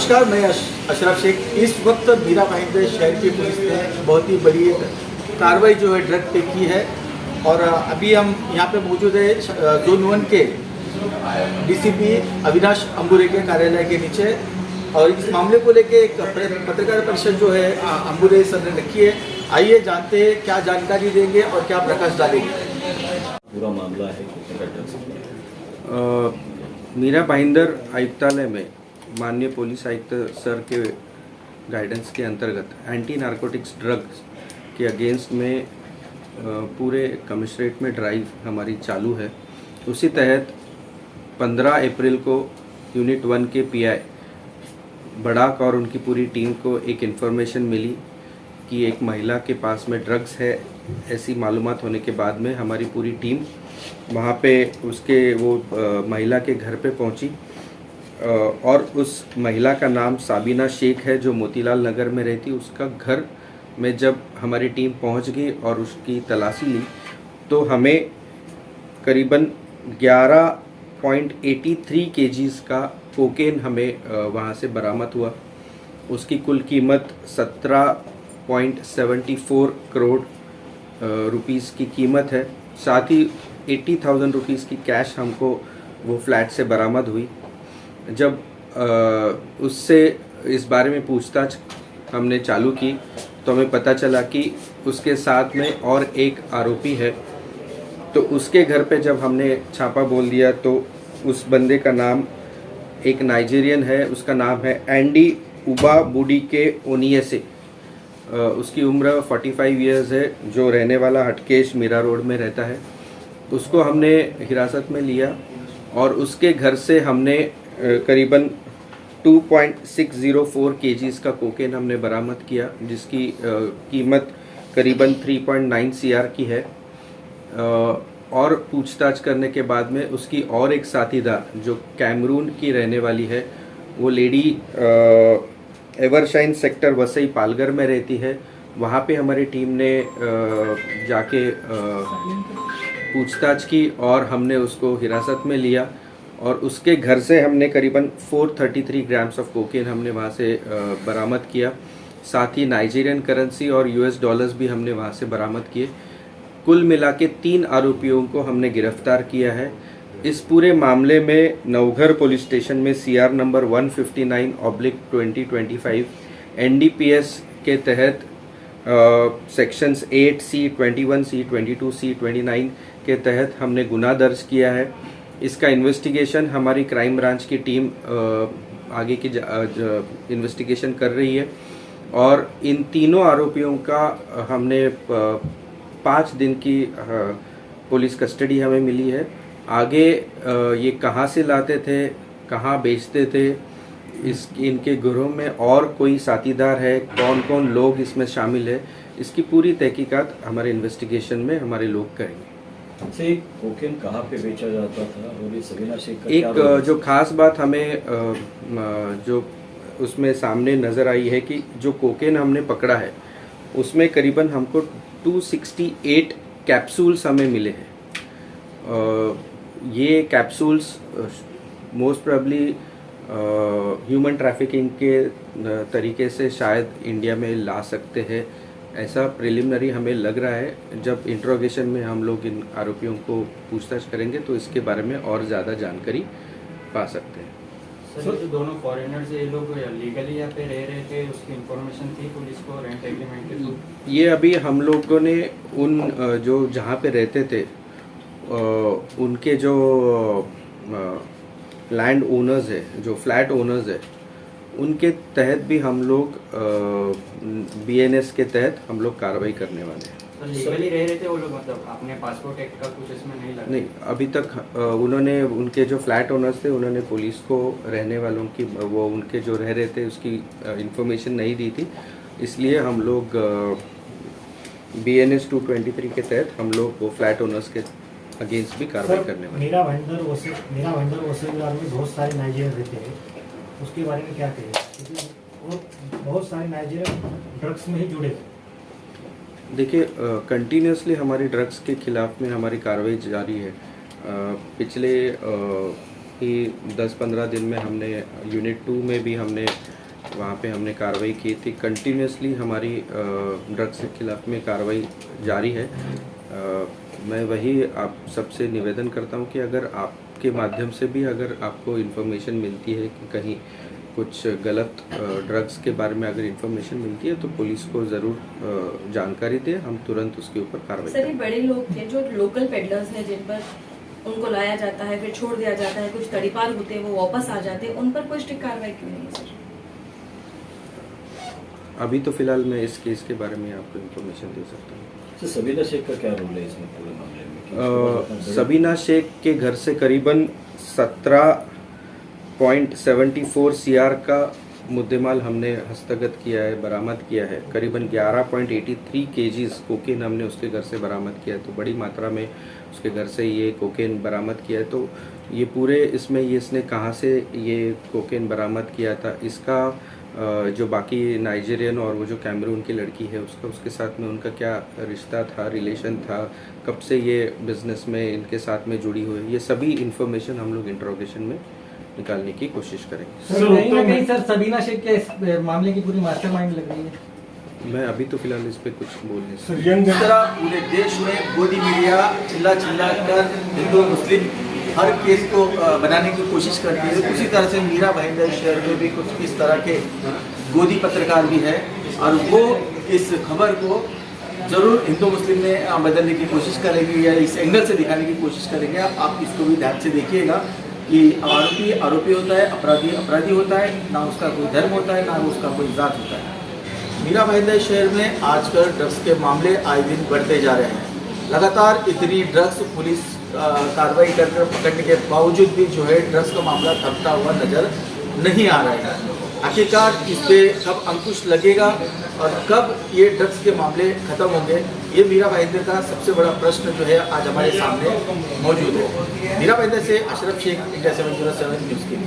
नमस्कार, मैं अशरफ शेख। इस वक्त मीरा भाईंदर शहर की पुलिस ने बहुत ही बड़ी कार्रवाई जो है ड्रग पे की है और अभी हम यहाँ पे मौजूद है जोन 1 के डीसीपी अविनाश अंबुरे के कार्यालय के नीचे और इस मामले को लेके एक पत्रकार परिषद जो है अंबुरे सर ने रखी है। आइए जानते हैं क्या जानकारी देंगे और क्या प्रकाश डालेंगे। पूरा मामला है मीरा भाईंदर आयुक्तालय में माननीय पुलिस आयुक्त सर के गाइडेंस के अंतर्गत एंटी नारकोटिक्स ड्रग्स के अगेंस्ट में पूरे कमिश्नरेट में ड्राइव हमारी चालू है। उसी तहत 15 अप्रैल को यूनिट 1 के पीआई बड़ाक और उनकी पूरी टीम को एक इन्फॉर्मेशन मिली कि एक महिला के पास में ड्रग्स है। ऐसी मालूमात होने के बाद में हमारी पूरी टीम वहाँ पे उसके वो महिला के घर पे पहुँची और उस महिला का नाम साबिना शेख है जो मोतीलाल नगर में रहती। उसका घर में जब हमारी टीम पहुँच गई और उसकी तलाशी ली तो हमें करीबन 11.83 केजीज़ का कोकेन हमें वहाँ से बरामद हुआ। उसकी कुल कीमत 17.74 करोड़ रुपीस की कीमत है। साथ ही 80,000 रुपीज़ की कैश हमको वो फ्लैट से बरामद हुई। जब उससे इस बारे में पूछताछ हमने चालू की तो हमें पता चला कि उसके साथ में और एक आरोपी है। तो उसके घर पे जब हमने छापा बोल दिया तो उस बंदे का नाम एक नाइजीरियन है। उसका नाम है एंडी उबा बुडी के ओनियसे। उसकी उम्र 45 इयर्स है, जो रहने वाला हटकेश मीरा रोड में रहता है। उसको हमने हिरासत में लिया और उसके घर से हमने करीबन 2.604 केजीज़ का कोकेन हमने बरामद किया, जिसकी कीमत करीबन 3.9 CR की है। और पूछताछ करने के बाद में उसकी और एक साथीदार जो कैमरून की रहने वाली है, वो lady Evershine sector Vasai Palghar में रहती है। वहाँ पे हमारी टीम ने जाके पूछताछ की और हमने उसको हिरासत में लिया और उसके घर से हमने करीबन 433 ग्राम्स ऑफ कोकेन हमने वहाँ से बरामद किया। साथ ही नाइजीरियन करेंसी और US डॉलर्स भी हमने वहाँ से बरामद किए। कुल मिला के 3 आरोपियों को हमने गिरफ्तार किया है। इस पूरे मामले में नवघर पुलिस स्टेशन में CR नंबर 159/2025 NDPS के तहत सेक्शंस 8C, 21C, 22C, 29 के तहत हमने गुनाह दर्ज किया है। इसका इन्वेस्टिगेशन हमारी क्राइम ब्रांच की टीम आगे की इन्वेस्टिगेशन कर रही है और इन तीनों आरोपियों का हमने 5 दिन की पुलिस कस्टडी हमें मिली है। आगे ये कहाँ से लाते थे, कहाँ बेचते थे, इनके गिरोह में और कोई साथीदार है, कौन कौन लोग इसमें शामिल है, इसकी पूरी तहकीकात हमारे इन्वेस्टिगेशन में हमारे लोग करेंगे। से कोकेन कहाँ पे बेचा जाता था और ये सबीना शेख का एक जो खास बात हमें जो उसमें सामने नज़र आई है कि जो कोकेन हमने पकड़ा है उसमें करीबन हमको 268 कैप्सूल्स हमें मिले हैं। ये capsules most probably human trafficking के तरीके से शायद इंडिया में ला सकते हैं, ऐसा प्रिलिमिनरी हमें लग रहा है। जब इंट्रोगेशन में हम लोग इन आरोपियों को पूछताछ करेंगे तो इसके बारे में और ज़्यादा जानकारी पा सकते हैं। सर, जो दोनों फॉरेनर्स ये लोग लीगली यहाँ पे रह रहे थे, उसकी इंफॉर्मेशन थी पुलिस को रेंट एग्रीमेंट के थ्रू? ये अभी हम लोगों ने उन जो जहाँ पे रहते थे उनके जो लैंड ओनर्स है, जो फ्लैट ओनर्स है, उनके तहत भी हम लोग BNS के तहत हम लोग कार्रवाई करने वाले हैं। सर, लीगली रह रहे थे वो लोग, मतलब अपने पासपोर्ट एक्ट का कुछ इसमें नहीं लगा? नहीं, अभी तक उन्होंने उनके जो फ्लैट ओनर्स थे उन्होंने पुलिस को रहने वालों की वो उनके जो रह रहे थे उसकी इंफॉर्मेशन नहीं दी थी। इसलिए हम लोग BNS 223 के तहत हम लोग वो फ्लैट ओनर्स के अगेंस्ट भी कार्रवाई करने वाले। मीरा भाईंदर वसीलवार में बहुत सारे नाइजीरियन रहते हैं, उसके बारे में क्या कहें? क्योंकि वो बहुत सारे नाइजीरियन ड्रग्स में ही जुड़े थे। देखिए, कंटिन्यूसली हमारी ड्रग्स के खिलाफ में हमारी कार्रवाई जारी है। पिछले ही 10-15 दिन में हमने यूनिट 2 में भी हमने वहाँ पे हमने कार्रवाई की थी। कंटिन्यूसली हमारी ड्रग्स के खिलाफ में कार्रवाई जारी है। मैं वही आप सबसे निवेदन करता हूँ कि अगर आपके माध्यम से भी अगर आपको इन्फॉर्मेशन मिलती है कि कहीं कुछ गलत ड्रग्स के बारे में अगर इन्फॉर्मेशन मिलती है तो पुलिस को ज़रूर जानकारी दें, हम तुरंत उसके ऊपर कार्रवाई सर, ये करें। बड़े लोग थे जो लोकल पेडलर्स हैं, जिन पर उनको लाया जाता है, फिर छोड़ दिया जाता है, कुछ तड़ीपार होते हैं, वो वापस आ जाते हैं, उन पर कोई स्ट्रिक्ट कार्रवाई क्यों नहीं है सर? अभी तो फिलहाल मैं इस केस के बारे में आपको इन्फॉर्मेशन दे सकता हूँ। तो सबीना शेख का क्या रोल है इसमें पूरे मामले में? कि उसको बड़ा- सबीना शेख के घर से करीबन 17.74 CR का मुद्देमाल हमने हस्तगत किया है, बरामद किया है। करीबन 11.83 kgs कोकेन हमने उसके घर से बरामद किया है। तो बड़ी मात्रा में उसके घर से ये कोकेन बरामद किया है। तो ये पूरे इसमें ये इसने कहाँ से ये कोकेन बरामद किया था, इसका जो बाकी नाइजीरियन और वो जो कैमरून की लड़की है उसके साथ में उनका क्या रिश्ता था, रिलेशन था, कब से ये बिज़नेस में इनके साथ में जुड़ी हुई है, ये सभी इन्फॉर्मेशन हम लोग इंट्रोगेशन में निकालने की कोशिश करेंगे। सर कहीं ना कहीं सर सबीना शेख के इस मामले की पूरी मास्टरमाइंड लग रही है। मैं अभी तो फिलहाल इस पे कुछ बोल नहीं सकता। इस तरह पूरे देश में गोदी मीडिया चिल्ला कर हिंदू मुस्लिम हर केस को बनाने की कोशिश करती है। उसी तरह से मीरा भाईंदर शहर में भी कुछ इस तरह के गोदी पत्रकार भी है और वो इस खबर को ज़रूर हिंदू मुस्लिम में बदलने की कोशिश करेंगे या इस एंगल से दिखाने की कोशिश करेंगे। आप इसको भी ध्यान से देखिएगा कि आरोपी आरोपी होता है, अपराधी अपराधी होता है, ना उसका कोई धर्म होता है, ना उसका कोई जात होता है। मीरा भाईंदर शहर में आजकल ड्रग्स के मामले आए दिन बढ़ते जा रहे हैं। लगातार इतनी ड्रग्स पुलिस कार्रवाई कर पकड़ने के बावजूद भी जो है ड्रग्स का मामला थमता हुआ नजर नहीं आ रहा है। आखिरकार इस पे कब अंकुश लगेगा और कब ये ड्रग्स के मामले खत्म होंगे, ये मीरा भाईंदर का सबसे बड़ा प्रश्न जो है आज हमारे सामने मौजूद है। मीरा भाईंदर से अशरफ शेख, इंडिया 707 न्यूज़ के लिए।